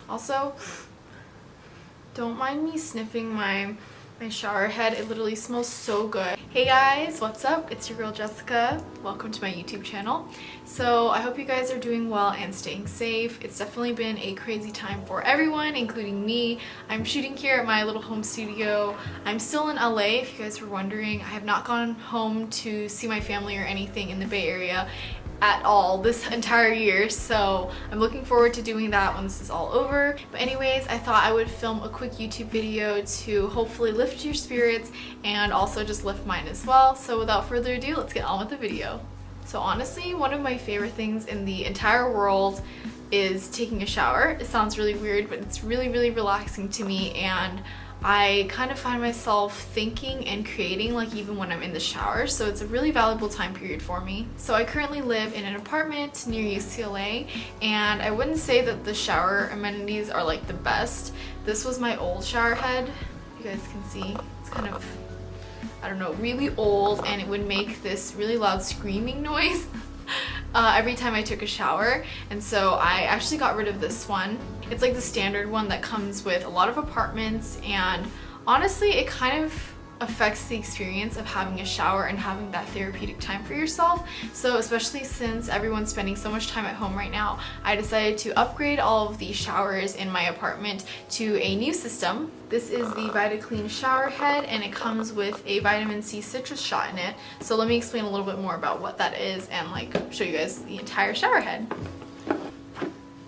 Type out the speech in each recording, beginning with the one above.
Also, don't mind me sniffing my shower head. It literally smells so good. Hey guys, what's up? It's your girl Jessica. Welcome to my YouTube channel. So I hope you guys are doing well and staying safe. It's definitely been a crazy time for everyone, including me. I'm shooting here at my little home studio. I'm still in LA, if you guys were wondering. I have not gone home to see my family or anything in the Bay Area at all this entire year, so I'm looking forward to doing that when this is all over. But anyways, I thought I would film a quick YouTube video to hopefully lift your spirits and also just lift mine as well. So without further ado, let's get on with the video. So honestly, one of my favorite things in the entire world is taking a shower. It sounds really weird, but it's really relaxing to me, and I kind of find myself thinking and creating like even when I'm in the shower, so it's a really valuable time period for me. So I currently live in an apartment near UCLA, and I wouldn't say that the shower amenities are like the best. This was my old shower head. You guys can see it's kind of, I don't know, really old, and it would make this really loud screaming noise every time I took a shower, and so I actually got rid of this one. It's like the standard one that comes with a lot of apartments, and honestly it kind of affects the experience of having a shower and having that therapeutic time for yourself. So especially since everyone's spending so much time at home right now, I decided to upgrade all of the showers in my apartment to a new system. This is the VitaClean shower head, and it comes with a vitamin C citrus shot in it. So let me explain a little bit more about what that is and like show you guys the entire shower head.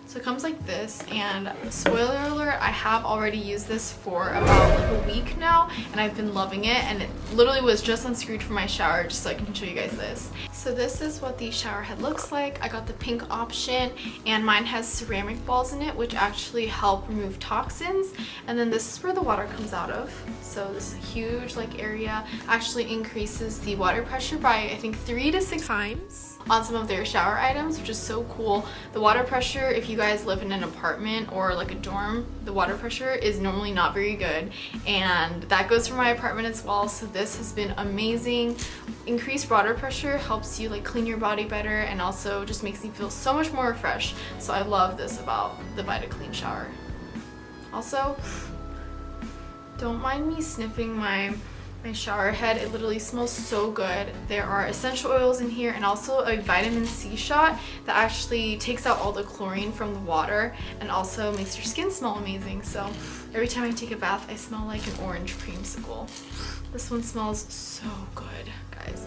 So it comes like this, and spoiler alert, I have already used this for about like a week now, and I've been loving it, and it literally was just unscrewed from my shower just so I can show you guys this. So this is what the shower head looks like. I got the pink option, and mine has ceramic balls in it which actually help remove toxins, and then this is where the water comes out of. So this huge like area actually increases the water pressure by I think 3 to 6 times on some of their shower items, which is so cool. The water pressure, if you guys live in an apartment or like a dorm, the water pressure is normally not very good, and that goes for my apartment as well. So this has been amazing. Increased water pressure helps you like clean your body better, and also just makes you feel so much more refreshed. So I love this about the VitaClean shower. Also, don't mind me sniffing my shower head. It literally smells so good. There are essential oils in here, and also a vitamin C shot that actually takes out all the chlorine from the water and also makes your skin smell amazing. So every time I take a bath, I smell like an orange creamsicle. This one smells so good, guys.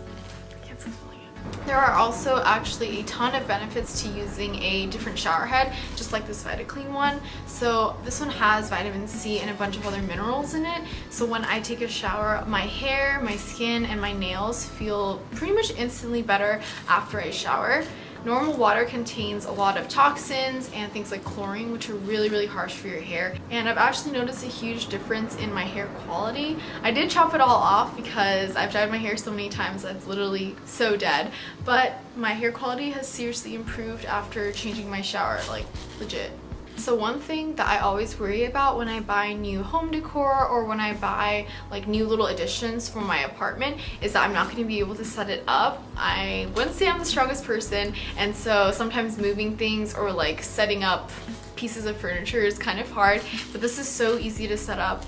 I can't stop smelling it. There are also actually a ton of benefits to using a different shower head, just like this VitaClean one. So this one has vitamin C and a bunch of other minerals in it. So when I take a shower, my hair, my skin, and my nails feel pretty much instantly better after I shower. Normal water contains a lot of toxins and things like chlorine, which are really harsh for your hair, and I've actually noticed a huge difference in my hair quality. I did chop it all off because I've dyed my hair so many times that it's literally so dead, but my hair quality has seriously improved after changing my shower, like legit. So one thing that I always worry about when I buy new home decor or when I buy like new little additions for my apartment is that I'm not going to be able to set it up. I wouldn't say I'm the strongest person, and so sometimes moving things or like setting up pieces of furniture is kind of hard, but this is so easy to set up.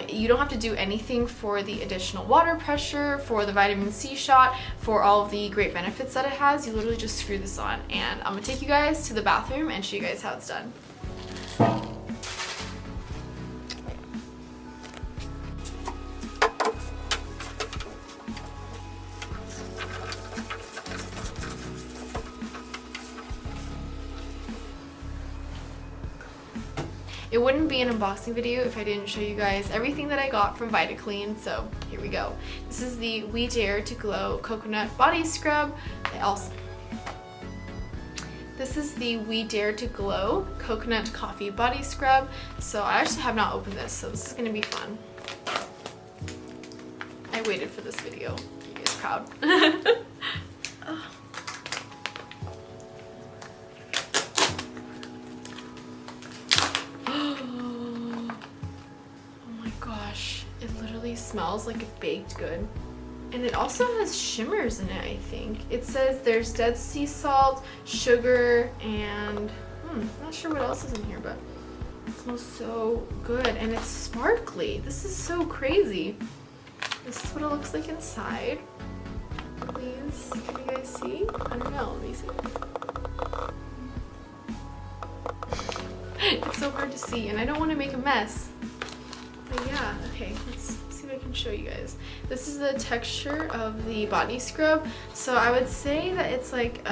You don't have to do anything for the additional water pressure, for the vitamin C shot, for all of the great benefits that it has. You literally just screw this on, and I'm gonna take you guys to the bathroom and show you guys how it's done. It wouldn't be an unboxing video if I didn't show you guys everything that I got from VitaClean, so here we go. This is the We Dare to Glow Coconut Body Scrub. This is the We Dare to Glow Coconut Coffee Body Scrub. So I actually have not opened this, so this is gonna be fun. I waited for this video. Are you guys proud? Smells like a baked good, and it also has shimmers in it. I think it says there's Dead Sea salt, sugar, and not sure what else is in here, but smells so good and it's sparkly. This is so crazy. This is what it looks like inside. Please, can you guys see? I don't know, let me see. It's so hard to see and I don't want to make a mess. But yeah, okay, let's see if I can show you guys. This is the texture of the body scrub. So I would say that it's like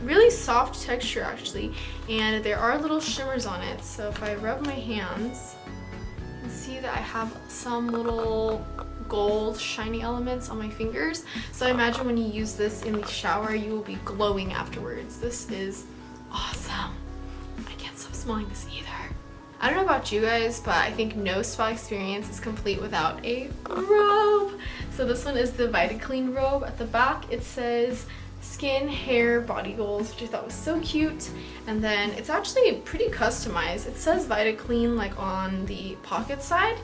really soft texture actually, and there are little shimmers on it. So if I rub my hands, you can see that I have some little gold shiny elements on my fingers. So I imagine when you use this in the shower, you will be glowing afterwards. This is awesome. I can't stop smelling this either. I don't know about you guys, but I think no spa experience is complete without a robe. So this one is the VitaClean robe. At the back it says skin, hair, body goals, which I thought was so cute. And then it's actually pretty customized. It says VitaClean like on the pocket side,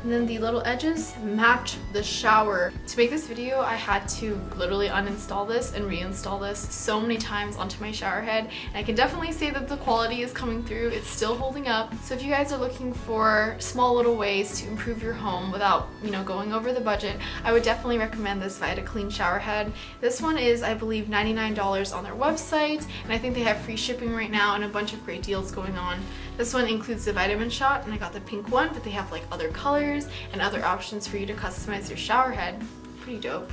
and then the little edges match the shower. To make this video, I had to literally uninstall this and reinstall this so many times onto my shower head. And I can definitely say that the quality is coming through. It's still holding up. So if you guys are looking for small little ways to improve your home without, you know, going over the budget, I would definitely recommend this VitaClean shower head. This one is, I believe, $99 on their website, and I think they have free shipping right now and a bunch of great deals going on. This one includes the vitamin shot, and I got the pink one, but they have like other colors and other options for you to customize your shower head. Pretty dope.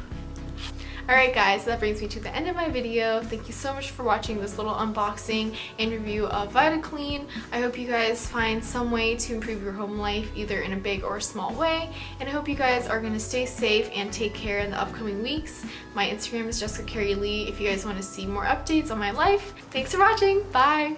Alright guys, that brings me to the end of my video. Thank you so much for watching this little unboxing and review of VitaClean. I hope you guys find some way to improve your home life, either in a big or a small way. And I hope you guys are going to stay safe and take care in the upcoming weeks. My Instagram is Jessica Carey Lee if you guys want to see more updates on my life. Thanks for watching. Bye!